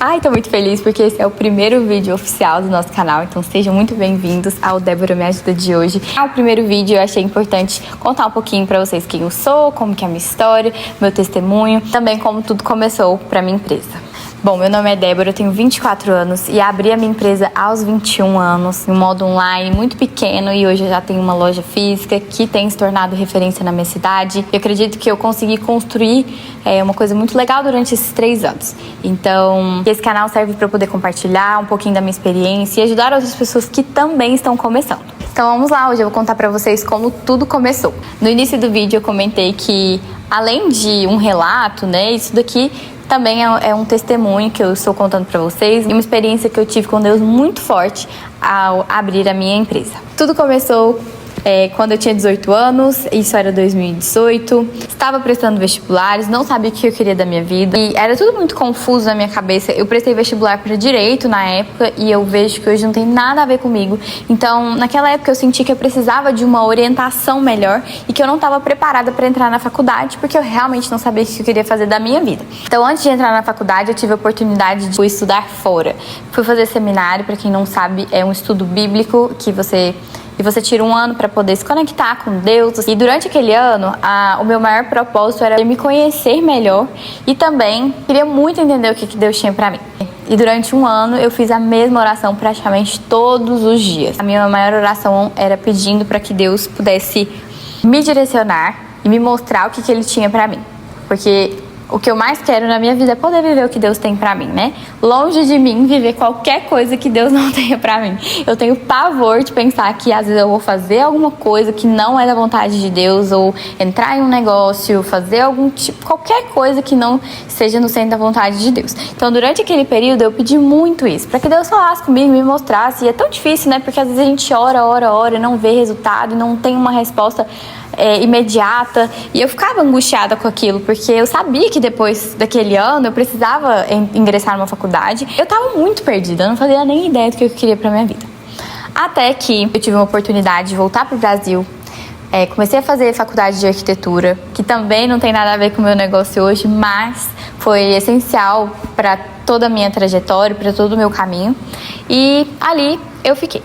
Ai, tô muito feliz porque esse é o primeiro vídeo oficial do nosso canal, então sejam muito bem-vindos ao Débora Me Ajuda de hoje. Ao primeiro vídeo eu achei importante contar um pouquinho pra vocês quem eu sou, como que é a minha história, meu testemunho, também como tudo começou pra minha empresa. Bom, meu nome é Débora, eu tenho 24 anos e abri a minha empresa aos 21 anos, em um modo online muito pequeno, e hoje eu já tenho uma loja física que tem se tornado referência na minha cidade. Eu acredito que eu consegui construir uma coisa muito legal durante esses 3 anos. Então, esse canal serve para eu poder compartilhar um pouquinho da minha experiência e ajudar outras pessoas que também estão começando. Então vamos lá, hoje eu vou contar pra vocês como tudo começou. No início do vídeo eu comentei que, além de um relato, né, isso daqui também é um testemunho que eu estou contando pra vocês e uma experiência que eu tive com Deus muito forte ao abrir a minha empresa. Tudo começou quando eu tinha 18 anos, isso era 2018, estava prestando vestibulares, não sabia o que eu queria da minha vida e era tudo muito confuso na minha cabeça. Eu prestei vestibular para Direito na época e eu vejo que hoje não tem nada a ver comigo. Então, naquela época eu senti que eu precisava de uma orientação melhor e que eu não estava preparada para entrar na faculdade porque eu realmente não sabia o que eu queria fazer da minha vida. Então, antes de entrar na faculdade, eu tive a oportunidade de estudar fora. Fui fazer seminário, para quem não sabe, é um estudo bíblico que você tira um ano para poder se conectar com Deus. E durante aquele ano, o meu maior propósito era me conhecer melhor e também queria muito entender o que Deus tinha para mim. E durante um ano eu fiz a mesma oração praticamente todos os dias. A minha maior oração era pedindo para que Deus pudesse me direcionar e me mostrar o que Ele tinha para mim. Porque o que eu mais quero na minha vida é poder viver o que Deus tem pra mim, né? Longe de mim viver qualquer coisa que Deus não tenha pra mim. Eu tenho pavor de pensar que às vezes eu vou fazer alguma coisa que não é da vontade de Deus, ou entrar em um negócio, fazer qualquer coisa que não seja no centro da vontade de Deus. Então, durante aquele período, eu pedi muito isso, pra que Deus falasse comigo, me mostrasse. E é tão difícil, né? Porque às vezes a gente ora e não vê resultado, e não tem uma resposta imediata, e eu ficava angustiada com aquilo, porque eu sabia que depois daquele ano eu precisava ingressar numa faculdade. Eu tava muito perdida, eu não fazia nem ideia do que eu queria pra minha vida. Até que eu tive uma oportunidade de voltar pro Brasil, comecei a fazer faculdade de arquitetura, que também não tem nada a ver com o meu negócio hoje, mas foi essencial para toda a minha trajetória, para todo o meu caminho, e ali eu fiquei.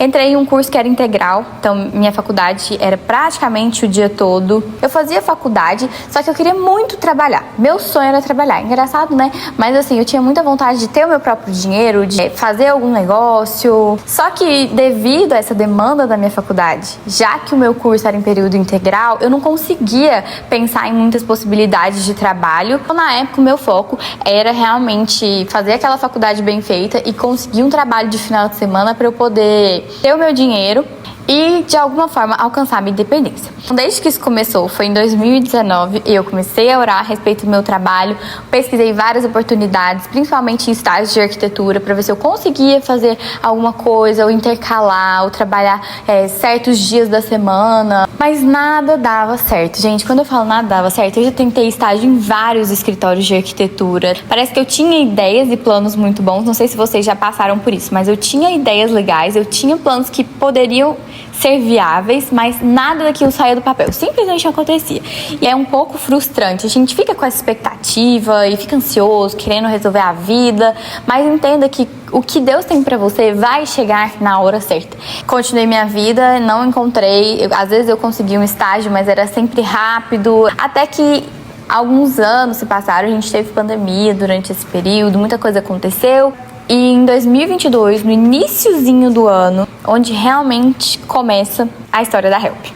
Entrei em um curso que era integral, então minha faculdade era praticamente o dia todo. Eu fazia faculdade, só que eu queria muito trabalhar. Meu sonho era trabalhar. Engraçado, né? Mas assim, eu tinha muita vontade de ter o meu próprio dinheiro, de fazer algum negócio. Só que devido a essa demanda da minha faculdade, já que o meu curso era em período integral, eu não conseguia pensar em muitas possibilidades de trabalho. Então, na época, o meu foco era realmente fazer aquela faculdade bem feita e conseguir um trabalho de final de semana para eu poder ter o meu dinheiro e, de alguma forma, alcançar a minha independência. Desde que isso começou, foi em 2019, eu comecei a orar a respeito do meu trabalho, pesquisei várias oportunidades, principalmente em estágios de arquitetura, para ver se eu conseguia fazer alguma coisa, ou intercalar, ou trabalhar certos dias da semana, mas nada dava certo. Gente, quando eu falo nada dava certo, eu já tentei estágio em vários escritórios de arquitetura. Parece que eu tinha ideias e planos muito bons, não sei se vocês já passaram por isso, mas eu tinha ideias legais, eu tinha planos que poderiam ser viáveis, mas nada daquilo saía do papel, simplesmente acontecia. E é um pouco frustrante, a gente fica com essa expectativa e fica ansioso, querendo resolver a vida, mas entenda que o que Deus tem pra você vai chegar na hora certa. Continuei minha vida, não encontrei, às vezes eu consegui um estágio, mas era sempre rápido, até que alguns anos se passaram, a gente teve pandemia durante esse período, muita coisa aconteceu. E em 2022, no iniciozinho do ano, onde realmente começa a história da Help.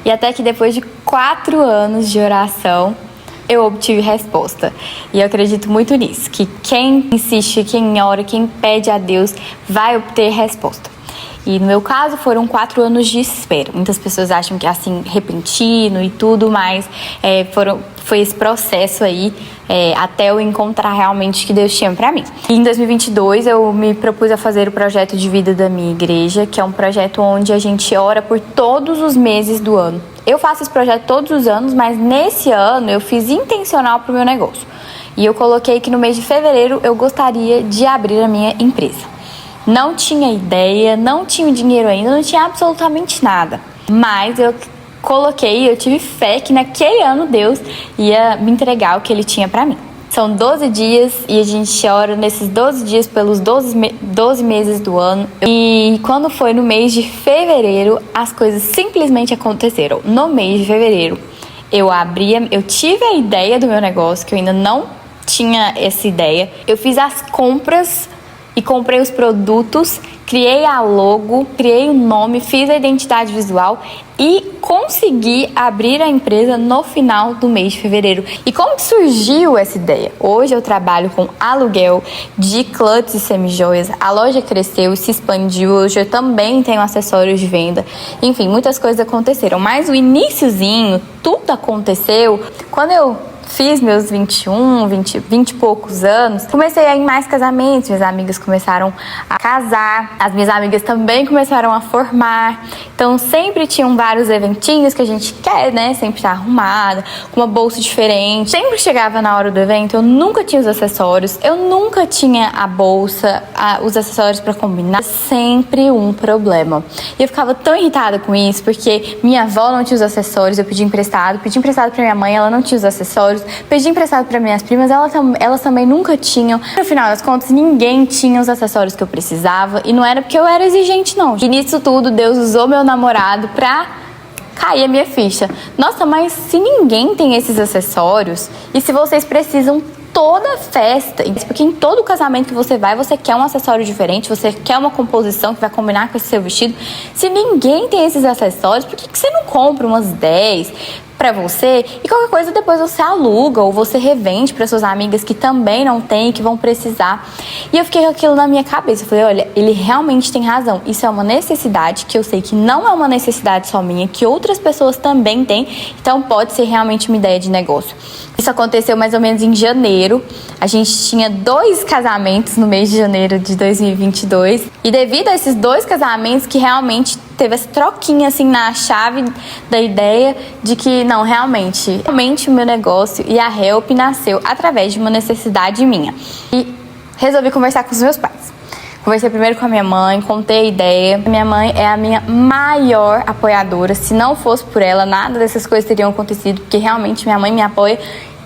E até que depois de 4 anos de oração, eu obtive resposta. E eu acredito muito nisso, que quem insiste, quem ora, quem pede a Deus, vai obter resposta. E no meu caso foram 4 anos de espera. Muitas pessoas acham que é assim, repentino e tudo, mas foi esse processo aí até eu encontrar realmente o que Deus tinha pra mim. E em 2022 eu me propus a fazer o projeto de vida da minha igreja, que é um projeto onde a gente ora por todos os meses do ano. Eu faço esse projeto todos os anos, mas nesse ano eu fiz intencional pro meu negócio. E eu coloquei que no mês de fevereiro eu gostaria de abrir a minha empresa. Não tinha ideia, não tinha dinheiro ainda, não tinha absolutamente nada. Mas eu coloquei, eu tive fé que naquele ano Deus ia me entregar o que Ele tinha pra mim. São 12 dias e a gente ora nesses 12 dias pelos 12 meses do ano. E quando foi no mês de fevereiro, as coisas simplesmente aconteceram. No mês de fevereiro, eu tive a ideia do meu negócio, que eu ainda não tinha essa ideia. Eu fiz as compras e comprei os produtos, criei a logo, criei o nome, fiz a identidade visual e consegui abrir a empresa no final do mês de fevereiro. E como que surgiu essa ideia? Hoje eu trabalho com aluguel de clutches e semijoias, a loja cresceu e se expandiu, hoje eu também tenho acessórios de venda, enfim, muitas coisas aconteceram, mas o iniciozinho, tudo aconteceu quando eu fiz meus 20 e poucos anos, comecei a ir em mais casamentos, minhas amigas começaram a casar, as minhas amigas também começaram a formar, então sempre tinham vários eventinhos que a gente quer, né, sempre estar arrumada, com uma bolsa diferente, sempre chegava na hora do evento, eu nunca tinha os acessórios, eu nunca tinha a bolsa, os acessórios para combinar, sempre um problema, e eu ficava tão irritada com isso, porque minha avó não tinha os acessórios, eu pedi emprestado pra minha mãe, ela não tinha os acessórios, pedi emprestado para minhas primas, elas também nunca tinham. No final das contas, ninguém tinha os acessórios que eu precisava e não era porque eu era exigente, não. E nisso tudo, Deus usou meu namorado pra cair a minha ficha. Nossa, mas se ninguém tem esses acessórios e se vocês precisam toda festa, porque em todo casamento que você vai, você quer um acessório diferente, você quer uma composição que vai combinar com esse seu vestido. Se ninguém tem esses acessórios, por que você não compra umas 10 pra você e qualquer coisa depois você aluga ou você revende para suas amigas que também não tem, que vão precisar? E eu fiquei com aquilo na minha cabeça, eu falei, olha, ele realmente tem razão, isso é uma necessidade que eu sei que não é uma necessidade só minha, que outras pessoas também têm, então pode ser realmente uma ideia de negócio. Isso aconteceu mais ou menos em janeiro, a gente tinha 2 casamentos no mês de janeiro de 2022 e devido a esses 2 casamentos que realmente teve essa troquinha assim na chave da ideia de que não, realmente o meu negócio e a Help nasceu através de uma necessidade minha. E resolvi conversar com os meus pais. Conversei primeiro com a minha mãe, contei a ideia. Minha mãe é a minha maior apoiadora. Se não fosse por ela, nada dessas coisas teriam acontecido, porque realmente minha mãe me apoia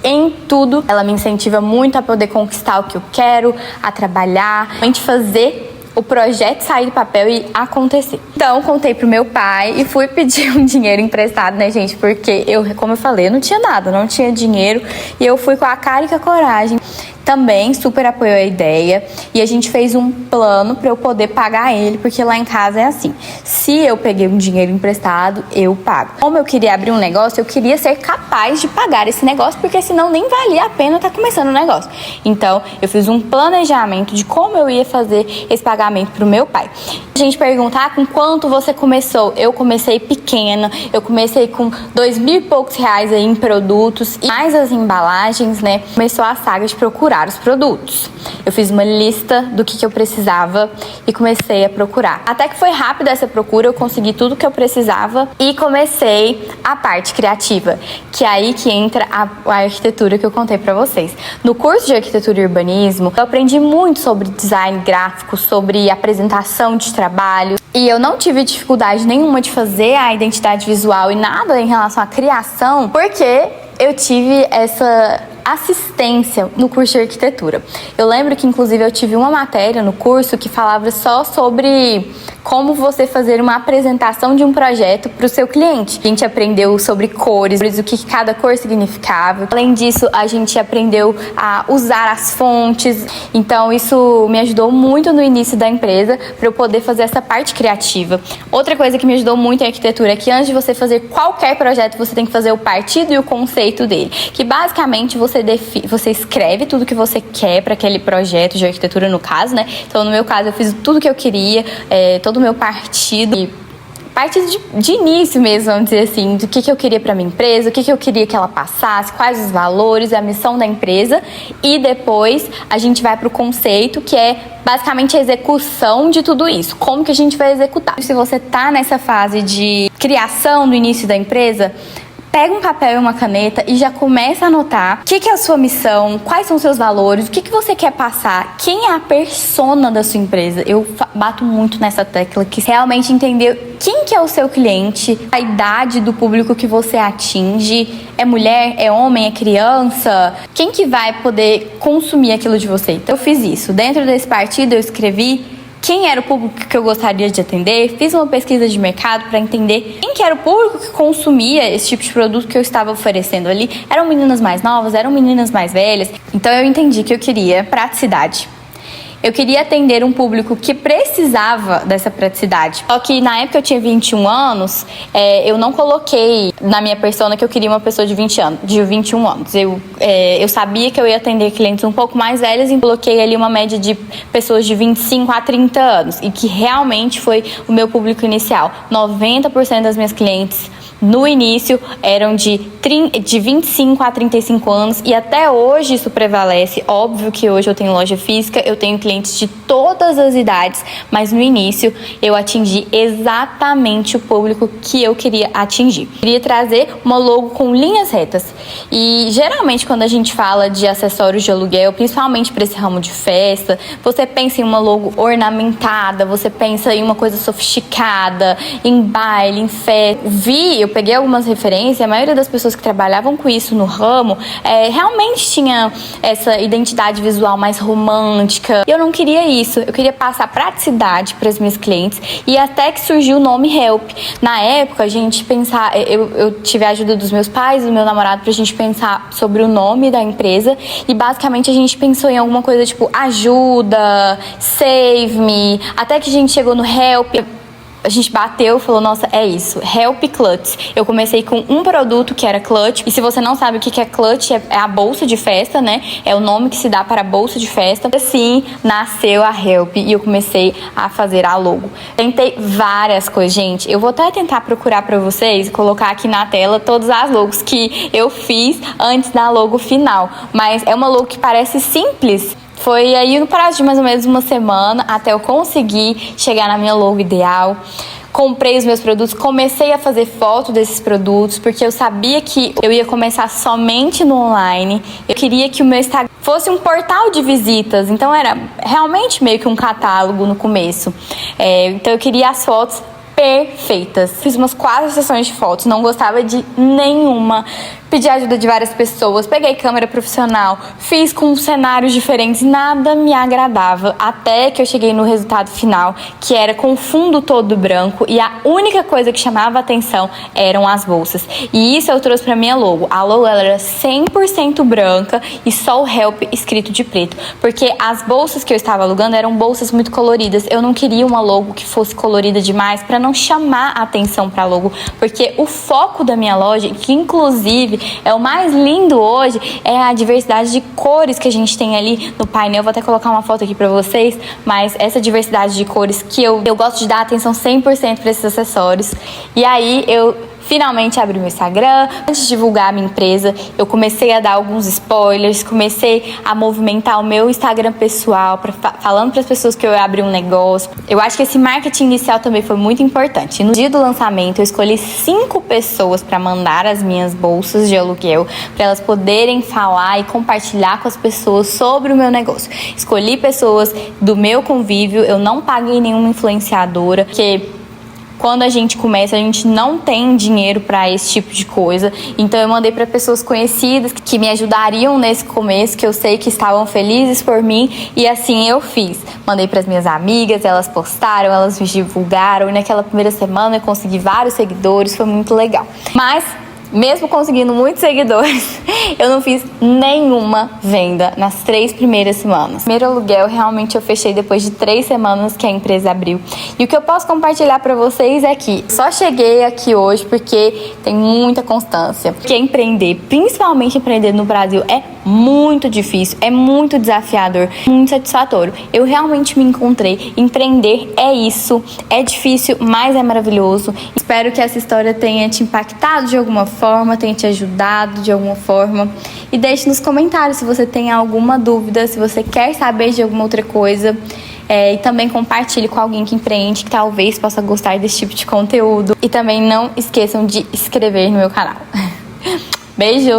em tudo. Ela me incentiva muito a poder conquistar o que eu quero, a trabalhar, a gente fazer o projeto sair do papel e acontecer. Então, contei pro meu pai e fui pedir um dinheiro emprestado, né, gente? Porque como eu falei, eu não tinha nada, não tinha dinheiro. E eu fui com a cara e com a coragem. Também super apoiou a ideia e a gente fez um plano para eu poder pagar ele, porque lá em casa é assim, se eu peguei um dinheiro emprestado, eu pago. Como eu queria abrir um negócio, eu queria ser capaz de pagar esse negócio, porque senão nem valia a pena estar começando o negócio. Então, eu fiz um planejamento de como eu ia fazer esse pagamento pro meu pai. A gente pergunta, com quanto você começou? Eu comecei pequena, eu comecei com 2.000 e poucos reais aí em produtos e mais as embalagens, né? Começou a saga de procurar os produtos. Eu fiz uma lista do que eu precisava e comecei a procurar. Até que foi rápida essa procura, eu consegui tudo que eu precisava e comecei a parte criativa, que é aí que entra a arquitetura que eu contei pra vocês. No curso de arquitetura e urbanismo, eu aprendi muito sobre design gráfico, sobre apresentação de trabalho e eu não tive dificuldade nenhuma de fazer a identidade visual e nada em relação à criação, porque eu tive essa assistência no curso de arquitetura. Eu lembro que, inclusive, eu tive uma matéria no curso que falava só sobre como você fazer uma apresentação de um projeto para o seu cliente. A gente aprendeu sobre cores, o que cada cor significava. Além disso, a gente aprendeu a usar as fontes. Então, isso me ajudou muito no início da empresa para eu poder fazer essa parte criativa. Outra coisa que me ajudou muito em arquitetura é que antes de você fazer qualquer projeto, você tem que fazer o partido e o conceito dele. Que, basicamente, você escreve tudo que você quer para aquele projeto de arquitetura, no caso, né? Então, no meu caso, eu fiz tudo que eu queria, todo o meu partido. Partido de início mesmo, vamos dizer assim, do que eu queria para minha empresa, o que eu queria que ela passasse, quais os valores, a missão da empresa. E depois a gente vai para o conceito, que é basicamente a execução de tudo isso. Como que a gente vai executar? Se você tá nessa fase de criação no início da empresa, pega um papel e uma caneta e já começa a anotar o que é a sua missão, quais são os seus valores, o que você quer passar, quem é a persona da sua empresa. Eu bato muito nessa tecla, que realmente entender quem que é o seu cliente, a idade do público que você atinge, é mulher, é homem, é criança, quem que vai poder consumir aquilo de você. Então eu fiz isso. Dentro desse partido eu escrevi quem era o público que eu gostaria de atender, fiz uma pesquisa de mercado para entender quem que era o público que consumia esse tipo de produto que eu estava oferecendo ali. Eram meninas mais novas, eram meninas mais velhas. Então eu entendi que eu queria praticidade. Eu queria atender um público que precisava dessa praticidade. Só que na época eu tinha 21 anos, eu não coloquei na minha persona que eu queria uma pessoa de 21 anos. Eu sabia que eu ia atender clientes um pouco mais velhos e coloquei ali uma média de pessoas de 25 a 30 anos. E que realmente foi o meu público inicial. 90% das minhas clientes no início eram de 25 a 35 anos e até hoje isso prevalece. Óbvio que hoje eu tenho loja física, eu tenho clientes de todas as idades, mas no início eu atingi exatamente o público que eu queria atingir. Queria trazer uma logo com linhas retas e geralmente quando a gente fala de acessórios de aluguel, principalmente para esse ramo de festa, você pensa em uma logo ornamentada, você pensa em uma coisa sofisticada, em baile, em festa. Eu peguei algumas referências, a maioria das pessoas que trabalhavam com isso no ramo realmente tinha essa identidade visual mais romântica. Eu não queria isso, eu queria passar praticidade para as minhas clientes e até que surgiu o nome Help. Na época, a gente pensar, eu tive a ajuda dos meus pais e do meu namorado pra gente pensar sobre o nome da empresa e basicamente a gente pensou em alguma coisa tipo ajuda, save me, até que a gente chegou no Help. A gente bateu e falou, nossa, é isso, Help Clutch. Eu comecei com um produto que era Clutch. E se você não sabe o que é Clutch, é a bolsa de festa, né? É o nome que se dá para a bolsa de festa. Assim nasceu a Help e eu comecei a fazer a logo. Tentei várias coisas, gente. Eu vou até tentar procurar para vocês, colocar aqui na tela todas as logos que eu fiz antes da logo final. Mas é uma logo que parece simples. Foi aí no prazo de mais ou menos uma semana até eu conseguir chegar na minha logo ideal. Comprei os meus produtos, comecei a fazer foto desses produtos, porque eu sabia que eu ia começar somente no online. Eu queria que o meu Instagram fosse um portal de visitas, então era realmente meio que um catálogo no começo. Então eu queria as fotos perfeitas. Fiz umas 4 sessões de fotos, não gostava de nenhuma. Pedi ajuda de várias pessoas, peguei câmera profissional, fiz com cenários diferentes, nada me agradava. Até que eu cheguei no resultado final, que era com o fundo todo branco e a única coisa que chamava atenção eram as bolsas. E isso eu trouxe pra minha logo. A logo ela era 100% branca e só o Help escrito de preto. Porque as bolsas que eu estava alugando eram bolsas muito coloridas. Eu não queria uma logo que fosse colorida demais pra não chamar a atenção pra logo. Porque o foco da minha loja, que inclusive é o mais lindo hoje, é a diversidade de cores que a gente tem ali no painel. Vou até colocar uma foto aqui pra vocês, mas essa diversidade de cores que eu gosto de dar atenção 100% pra esses acessórios. E aí eu finalmente abri meu Instagram. Antes de divulgar a minha empresa, eu comecei a dar alguns spoilers, comecei a movimentar o meu Instagram pessoal, falando para as pessoas que eu ia abrir um negócio. Eu acho que esse marketing inicial também foi muito importante. No dia do lançamento, eu escolhi 5 pessoas para mandar as minhas bolsas de aluguel, para elas poderem falar e compartilhar com as pessoas sobre o meu negócio. Escolhi pessoas do meu convívio, eu não paguei nenhuma influenciadora, porque quando a gente começa, a gente não tem dinheiro para esse tipo de coisa. Então eu mandei para pessoas conhecidas que me ajudariam nesse começo, que eu sei que estavam felizes por mim, e assim eu fiz. Mandei para as minhas amigas, elas postaram, elas me divulgaram, e naquela primeira semana eu consegui vários seguidores, foi muito legal. Mas mesmo conseguindo muitos seguidores, eu não fiz nenhuma venda nas 3 primeiras semanas. O primeiro aluguel realmente eu fechei depois de 3 semanas que a empresa abriu. E o que eu posso compartilhar para vocês é que só cheguei aqui hoje porque tem muita constância. Porque empreender, principalmente empreender no Brasil, é muito difícil, é muito desafiador, muito satisfatório. Eu realmente me encontrei. Empreender é isso, é difícil, mas é maravilhoso. Espero que essa história tenha te impactado de alguma forma, tenha te ajudado de alguma forma. E deixe nos comentários se você tem alguma dúvida, se você quer saber de alguma outra coisa. E também compartilhe com alguém que empreende, que talvez possa gostar desse tipo de conteúdo. E também não esqueçam de se inscrever no meu canal. Beijo!